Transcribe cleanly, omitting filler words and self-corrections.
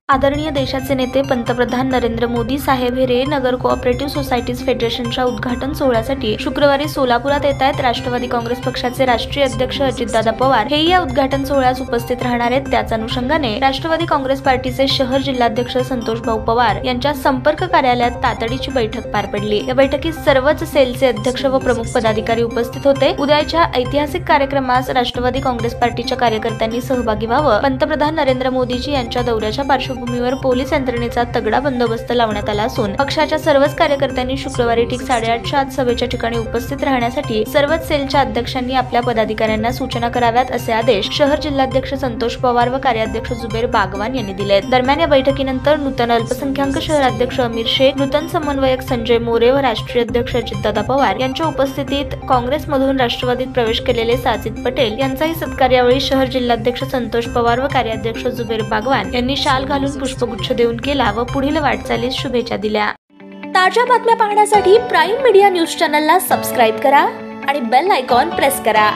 आदरणीय देशाचे नेते पंतप्रधान नरेंद्र मोदी साहेब हे रे नगर कोऑपरेटिव्ह सोसायटीज फेडरेशनच्या उद्घाटन सोहळ्यासाठी शुक्रवारी सोलापुरात येत आहेत। राष्ट्रवादी काँग्रेस पक्षाचे राष्ट्रीय अध्यक्ष अजितदादा पवार हे या उद्घाटन सोहळ्यास उपस्थित राहणार आहेत। त्याच अनुषंगाने राष्ट्रवादी काँग्रेस पार्टीचे शहर जिल्हाध्यक्ष संतोष भाऊ पवार यांच्या संपर्क कार्यालयात तातडीची बैठक पार पडली। या बैठकीत सर्वच सेलचे अध्यक्ष व प्रमुख पदाधिकारी उपस्थित होते। उद्याच्या ऐतिहासिक कार्यक्रमास राष्ट्रवादी काँग्रेस पार्टीच्या कार्यकर्त्यांनी सहभागी व्हावं। पंतप्रधान नरेंद्र मोदीजी यांच्या दौऱ्याच्या पार्श्वभूमीवर पोलीस यंत्रणेचा तगडा बंदोबस्त लावण्यात आला असून पक्षाच्या सर्वच कार्यकर्त्यांनी शुक्रवारी ठीक 8:30च्या आत सभेच्या ठिकाणी उपस्थित राहण्यासाठी सर्वच सेलच्या अध्यक्षांनी आपल्या पदाधिकाऱ्यांना सूचना कराव्यात असे आदेश शहर जिल्हाध्यक्ष संतोष पवार व कार्याध्यक्ष जुबेर बागवान यांनी दिले। दरम्यान या बैठकीनंतर नूतन अल्पसंख्याक शहराध्यक्ष अमीर शेख, नूतन समन्वयक संजय मोरे व राष्ट्रीय अध्यक्ष अजितदादा पवार यांच्या उपस्थितीत काँग्रेसमधून राष्ट्रवादीत प्रवेश केलेले साजिद पटेल यांचाही सत्कार यावेळी शहर जिल्हाध्यक्ष संतोष पवार व कार्याध्यक्ष जुबेर बागवान यांनी शाल घालून पुष्पगुच्छ देऊन केला व पुढील वाटचालीस शुभेच्छा दिल्या। ताज्या बातम्या पाहण्यासाठी प्राईम मीडिया न्यूज चॅनलला सबस्क्राइब करा आणि बेल आयकॉन प्रेस करा।